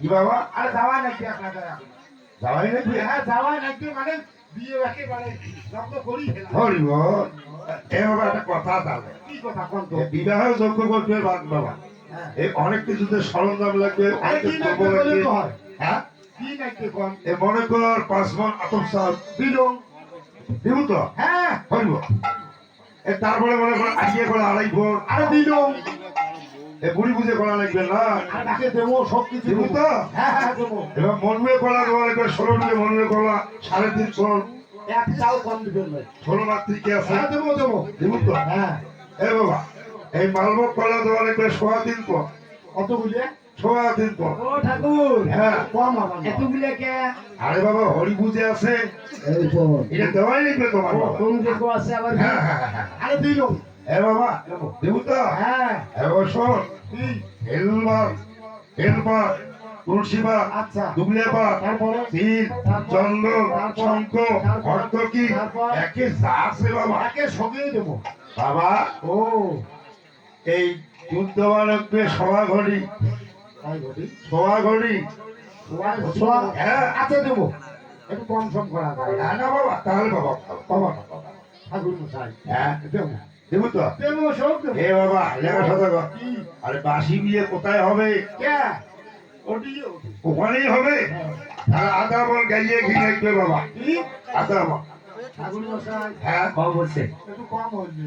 কি বাবা? আরে যাওয়া নাকি আপনাদের? যাওয়াই নাকি? হ্যাঁ যাওয়া নাকি মানে বিয়ে একেবারে জব্দ করি ফেলা। হরিব এ বাবা একটা কথা তাহলে কি কথা কোন তো? বিবাহ যোগ্য করবে বাবা হ্যাঁ এই অনেক কিছুতে সরঞ্জাম লাগবে আরে অনেক কি দ্রব্য নাকি বলে লাগবে তো হয়? হ্যাঁ কি নাকি কোন? এ মনে কর 5 মণ আতপ চাল দিলুম। দিব তো হ্যাঁ হরিব এ তারপরে মনে কর আজকে করে 2.5 ভোর আরে দিলুম। এ বুড়ি বুঝে করা লাগবে না আরে তাকে দেবো সব কিছু দিব তো হ্যাঁ হ্যাঁ দেবো। এবার মনবে কলা দেওয়া লাগবে 16 টাকা মনবে কলা 3.5 এক চাও কম দিবেন ভাই। 16 রাত্রি কি আছে হ্যাঁ দেবো দেবো। দিব তো হ্যাঁ এ বাবা এই মালভোগ কলা দেওয়া লাগবে 3.5 পর কতগুলি? 3.5 পর ও ঠাকুর হ্যাঁ কম আমার এতগুলি কে? আরে বাবা হরি বুঝে আছে এই তো এটা দেওয়াই লাগবে তোমার বাবা কোন দেখো আছে আবার? হ্যাঁ হ্যাঁ হ্যাঁ আরে দিলুম। এ বাবা দিব তো হ্যাঁ এবার শোন কি? হেলবার তুলসীবা আচ্ছা দুবলেবা তারপরে তিল চন্দন শঙ্খ হর্তকি একে যা আছে বাবা একে সঙ্গেই দেবো। বাবা ও এই যুদ্ধ বালককে সভা ঘড়ি তাই ঘটি সভা ঘড়ি হ্যাঁ আচ্ছা দেবো একটু কম সম করা যায় না না বাবা তাহলে বাবা বাবা না বাবা ঠাকুর মশাই হ্যাঁ দেবো দেবো তো দেবো সব দেবো। এ বাবা লেখা সাথে কি? আরে বাসি বিয়ে কোথায় হবে কে? ওটিও ওটি। ওখানেই হবে আর আধা বল গাইয়ে ঘি লাগবে বাবা কি? আধা বল ঠাকুর মশাই হ্যাঁ কম বলছে একটু কম হইলে।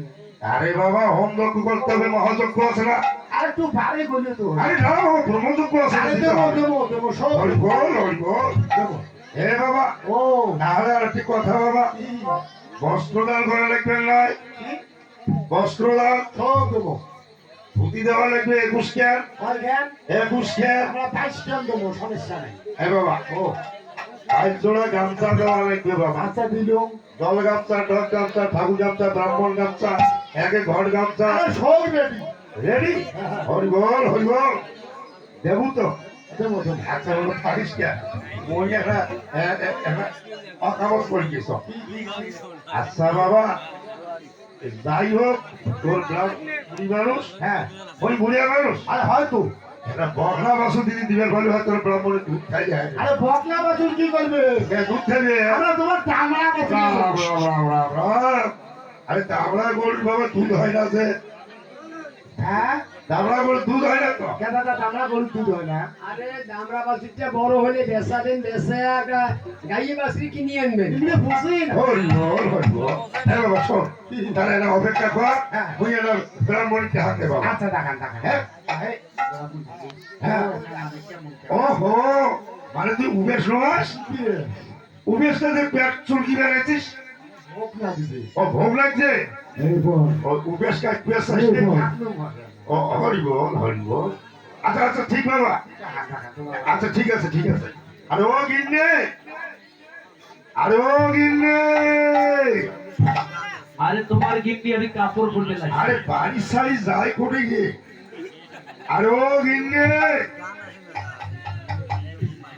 আরে বাবা হোম যজ্ঞ করতে হবে মহাযজ্ঞ আছে না আর একটু ভারী বলে তো হয়। আরে না বাবা ব্রহ্মযজ্ঞ আছে আরে দেবো দেবো দেবো সব হরি দেবো। বল হরি বল দেবো। এ বাবা ও তাহলে আর একটি কথা বাবা কি? বস্ত্রদান করা লাগবে নাই কি? বস্ত্রদান সব দেবো। ধুতি দেওয়া লাগবে 21 ক্যান কয় জ্ঞান? 21 ক্যান আমরা 22 জন দেবো সমস্যা নেই। এ বাবা ও 5 জোড়া গামছা দেওয়া লাগবে বাবা আচ্ছা দিলুম। জল গামছা ডগ গামছা ঠাকুর গামছা ব্রাহ্মণ গামছা একে ঘর গামছা আরে সব রেডি। রেডি হরি বল দেবু তো দেবো দেবো। আচ্ছা হলো পারিস কে মই একটা অকামত করে গেছ আচ্ছা বাবা যাই হোক তোর গ্রাম বুড়ি মানুষ হ্যাঁ ওই বুড়িয়া মানুষ আরে হয়তো একটা বকরা বাসু দিদি দিবেন ভালো হয় তোর ব্রাহ্মণের দুধ খাই যায় আরে বকনা বাছুর কি করবে? দুধ খাবে আমরা তোমার চামড়া আরে দামড়া গরুর বাবা দুধ হয় না যে হ্যাঁ দামড়া গরুর দুধ হয় না তো কেদাটা চামড়া গরু দুধ হয় না। আরে দামরা বাসিটা বড় হলে বেচা দেন বেচে একটা গাইয়ে বাসরি কিনে আনবেন এগুলো বুঝি না। হরি বল হ্যাঁ বাবা শোন তাহলে এটা অপেক্ষা কর হ্যাঁ। তুই এটা ব্রাহ্মণীকে হাতে বাবা আচ্ছা দেখান দেখান। হ্যাঁ হ্যাঁ হ্যাঁ ওহো মানে তুই উবেশ নস কি রে? উবেশটা যে পেট চুলকি বেড়াইছিস বকনা দিবে। ও ভোগ লাগছে এই বল। ও উবেশ কাজ পেশ এই বল। ও হরি বল আচ্ছা আচ্ছা ঠিক বাবা আচ্ছা ঠিক আছে আরে ও গিন্নে আরে তোমার গিন্নি আমি কাপড় খুলতে লাগি আরে বাড়ি সারি যাই কোটে গিয়ে আরে ও গিন্নে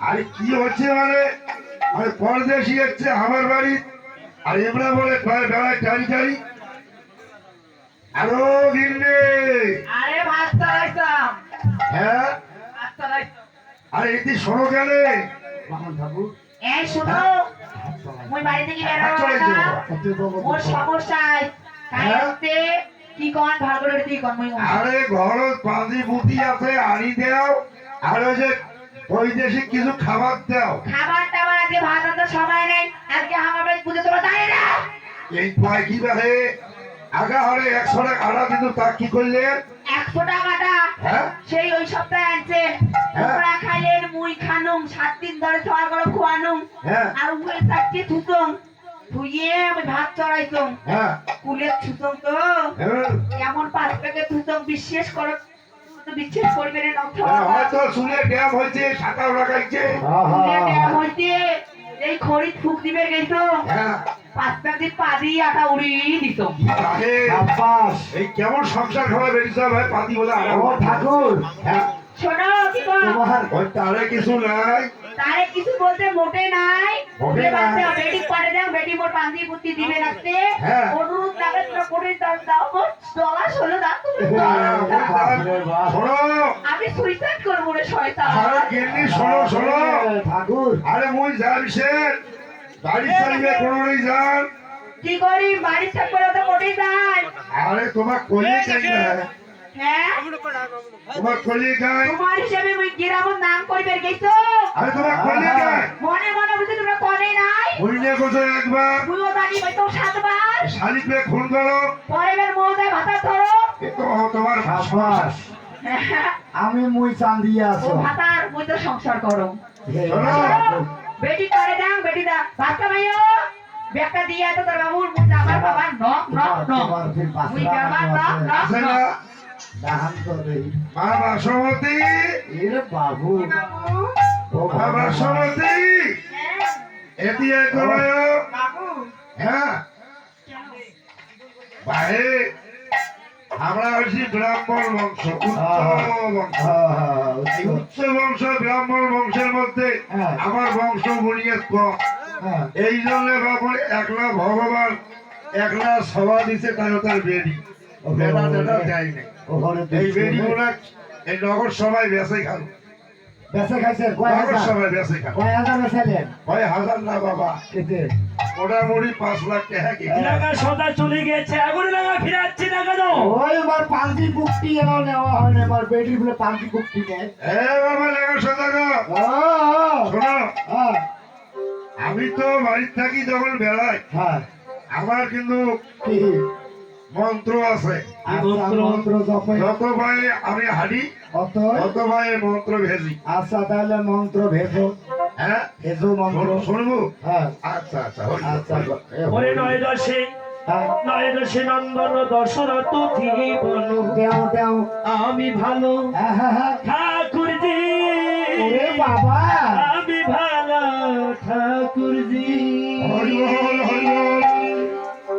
আরে কি হচ্ছে মানে আরে পরদেশি হচ্ছে আমার বাড়ি আর এমরা বলে বেড়ায় টাড়ি আরে ও গিন্নে আরে ভাত চালাইতাম হ্যাঁ ভাত চালাই আরে এটি শোনো কেন বাহন ঠাকুর। এই শুনো মুই বাড়ি থেকে বের হাত হবো চড়াই না দিও বাবা। সত্যি বাবা। মোর সমস্যায় হ্যাঁ? কাইতে কি কোন ভালো করে দি কোন মুই আরে ঘর পাঁজি বুতি আছে আনি দেও আর ওই যে বৈদেশিক কিছু খাবার দাও খাবার টাবার দিয়ে ভাত আনতে সময় নেই আজকে আমার বাড়ি পুজো তোরা যাই না এই কয় কি বাহে আগা হরে 100 টাকা আড়া কিন্তু তা কি করলে 100 টাকাটা হ্যাঁ সেই ওই সপ্তাহে আনছে হ্যাঁ। তোমরা খাইলেন মুই খানুম 7 দিন ধরে খাওয়া করে খোয়ানুম হ্যাঁ আর উয়ে চারটি থুতম ধুইয়ে আমি ভাত চড়াইতাম হ্যাঁ কুলের থুতম তো হ্যাঁ এমন 5 প্যাকেট থুতম বিশ্বাস করো তো বিশ্বাস করবে না নষ্ট হয়তো শুনে ড্যাম হয়েছে সাঁতার লাগাইছে হইতে এই খড়ি ফুক দিবে গেছো হ্যাঁ 5 প্যাকেট পা দিয়ে আটা উড়িয়ে দিত আরে আব্বাস। এই কেমন সংসার খাওয়া বেরিয়েছে ভাই পাতি বলে ও ঠাকুর। হ্যাঁ শোনো কি গো তোমার ওই তারে কিছু নাই তারে কিছু বলতে মোটে নাই মোটে মোটে নাই। বাচ্চা বেটি পাড়ে দাও বেটি মোট পান্তি পুতি দিবে রাখতে হ্যাঁ। অনুরোধ লাগে তো করে দাও দাও মোট ডলা 16 দাও তুমি শোনো আর আমি সুইসাইড করবো রে শয়তান। আরে গিন্নি শোনো শোনো, ঠাকুর আরে মুই যাবিছেন বাড়ি চাইবে কোনোই যান। কি করি বাড়ি থাকবো না তো কোটি যাই। আরে তোমার কলি চাই না, হ্যাঁ তোমার কলি গায়, তোমার হিসেবে মুই গ্রামের নাম করবে গেছো। আরে তোমার কলি গায় মনে মনে বুঝি তোমরা কনে নাই। ভুললে কোথাও একবার মুইও জানি ভাই তো 7 বার। শালিকে খুন করো, পরের মৌজায় ভাতা ধরো। এ তো তোমার সাবাস। আমি মুই চান্দিয়া ও আছো ভাতার মুই তো সংসার করো। শোনো, বেটি করে দাও বেটি দা বাচ্চা ভাইও ব্যাগটা দিয়ে তো তোর বাবুর মুই আমার বাবা নক নক নক মুই বাবা নক নক আছে না নক। দাহান করে মা বাসমতী, এরে বাবু বাবু ও মা বাবা বাসমতী হ্যাঁ এটি করো। বাবু হ্যাঁ ভাই, আমরা হচ্ছি ব্রাহ্মণ বংশ, উচ্চ বংশ। এই উচ্চ বংশ ব্রাহ্মণ বংশের মধ্যে হ্যাঁ। আমার বংশ বুনিয়াদ কম, হ্যাঁ এই জন্য বাবু একলা ভগবান একলা সভা দিছে তার বেরি বেটা টেটা দেয় নাই। ওখানে এই বেরি গুলা এই নগর সবাই বেঁচে খান, বেচে খাইছে কয় নগর হাজার সবাই বেঁচে খান। কয় হাজার বেচালেন ভাই হাজার না বাবা, কেটে মোটামুটি 5 লাখ টাকা কেটে। লাগা সদা চলে গেছে এখন লাগা ফিরাচ্ছি না কেন? ওই এবার পান্তি বুকটি এবার নেওয়া হয় না, এবার বেটির বলে পান্তি বুকটি নেয় এ বাবা লেগো সদাগো, শোনো, হ্যাঁ আমি তো বাড়ির থাকি যখন বেলায় হ্যাঁ আমার কিন্তু কি মন্ত্র আছে, আচ্ছা মন্ত্র জপে যত ভাই আমি হাঁটি অত তত ভাই মন্ত্র ভেজি। আচ্ছা তাহলে মন্ত্র ভেজো হ্যাঁ ভেজো মন্ত্র শুনবো, হ্যাঁ আচ্ছা আচ্ছা হরি বল, আচ্ছা হরি বল। ওরে নয় দশে হ্যাঁ নন্দন দশরথ জীবন দেও দেও আমি ভালো হ্যাঁ হ্যাঁ হ্যাঁ ঠাকুরজি, ওরে বাবা আমি ভালো ঠাকুরজি। হরি বল, হরি বল।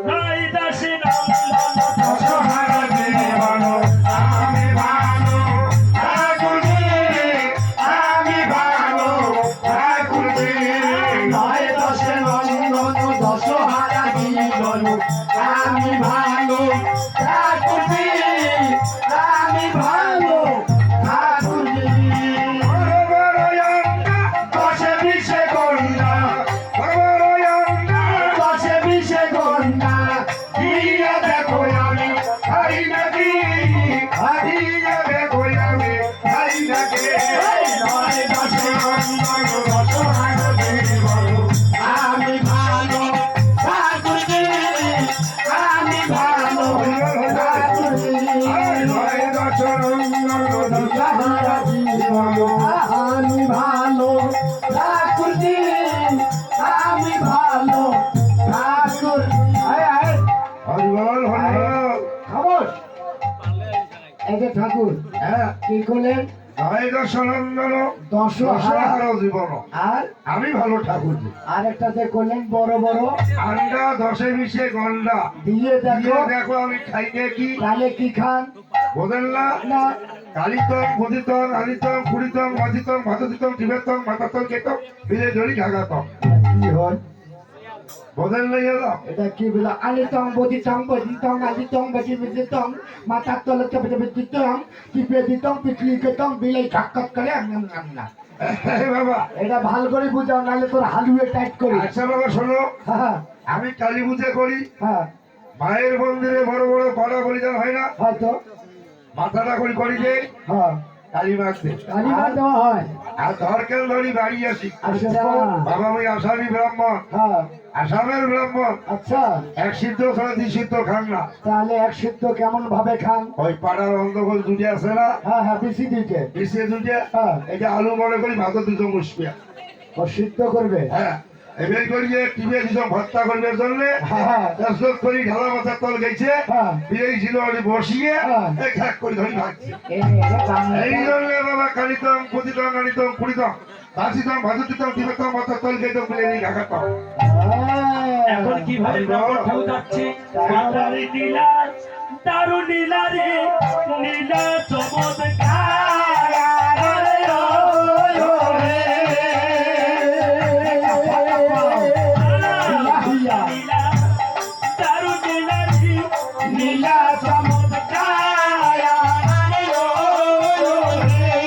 নয় দশে নন্দন দশহারা জীবন আমি ভালো ঠাকুরজি, আমি ভালো ঠাকুরজি। নয় দশে নন্দন দশহারা জীবন আমি ভালো ঠাকুরজি আমি ভালো ঠাকুরজি দশে বিশে গন্ডা, বাবার অঙ্গা, দশে বিশে ঘন্টা দিয়ে দেখো আমি হাই নাকি, দিয়ে দেখো আমি হাই নাকি। নয় দশে নন্দন দশহারা জীবন আমি ভালো ঠাকুরজি আমি ভালো ঠাকুরজি নয় দশরঙ্গন দশহারা জীবন আমি ভালো ঠাকুরজি আমি ভালো ঠাকুর হরি বল, হরি বল। খামোশ এই যে ঠাকুর হ্যাঁ, কি করলেন নয় দশরঙ্গন দশহারা দশহারা জীবন আর আমি ভালো ঠাকুর। আরেকটা যে করলেন বড় বড় আন্ডা দশে বিশে গন্ডা, দিয়ে দেখো দিয়ে দেখো আমি খাইতে কি তাহলে কি খান বোঝেন না? না কালিতং বুধিতং আলিতং কুড়িতং মাঝিতং ভাতদিতং টিবেতং মাতাতং কেতং বিলে ধরি ঘাগাতং। কি হয় বোঝেন না এলো? এটা কি বলে আলিতং বদিতং বদিতং আলিতং বদি বদিতং মাথার তলে চেপে চেপে দিতং টিপে দিতং পিকলি কেতং বিলে ঝাক্কাত করে না এই বাবা, এটা ভালো করে বুঝাও নাহলে তোর হালুয়ে টাইট করি আচ্ছা বাবা শোনো, হ্যাঁ আমি কালী পুজো করি, হ্যাঁ মায়ের মন্দিরে বড় বড় পাড়া বলিদান হয় না, হয়তো মাথাটা করি করি যে হ্যাঁ কালী মাখতে, কালীবার দেওয়া হয় আর ধরকেল ধরি বাড়ি আসি। আচ্ছা বাবা ওই আসামি ব্রাহ্মণ, হ্যাঁ আসামের ব্রাহ্মণ, আচ্ছা এক সিদ্ধ ছাড়া 2 সিদ্ধ খান না। তাহলে এক সিদ্ধ কেমন ভাবে খান ওই পাড়ার অন্ধকোল দুটে আছে না, হ্যাঁ হ্যাঁ বেশি দিতে মিশিয়ে দুটে, হ্যাঁ এটা আলু মনে করি ভাত দুটো মুসপিয়া। ও সিদ্ধ করবে হ্যাঁ, এবার করিয়ে টিপে দিতাম ভর্তা করবার জন্য হ্যাঁ দশরথ করি ঢালা মাথার তল গেছে, হ্যাঁ বিয়ে ছিল ওটি বসিয়ে হ্যাঁ। এক এক করে ধরি ভাগছে। এই বাংলা এই জন্য বাবা কালিতং পুতিতং আনিতং কুড়িতং ভাসিতং ভাজুতিতং টিপেতং মাথার তল গেতং বিলে ঘাগাতং। এখন কিভাবে ব্রাহ্মণ ঠাকুর যাচ্ছে? মাতারি নীলা দারু নীলা রে নীলা চমৎকার আরে ও রে নীলা দারু নীলা রে নীলা চমৎকার আরে ও রে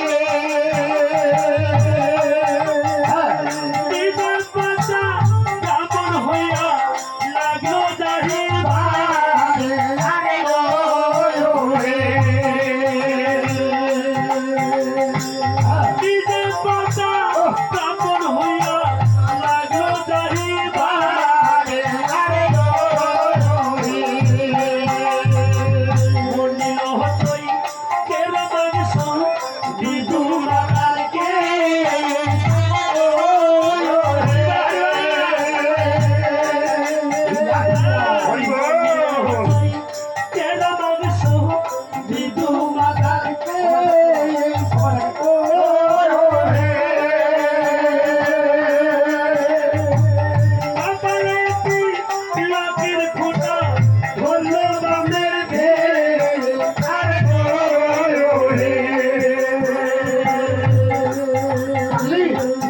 কি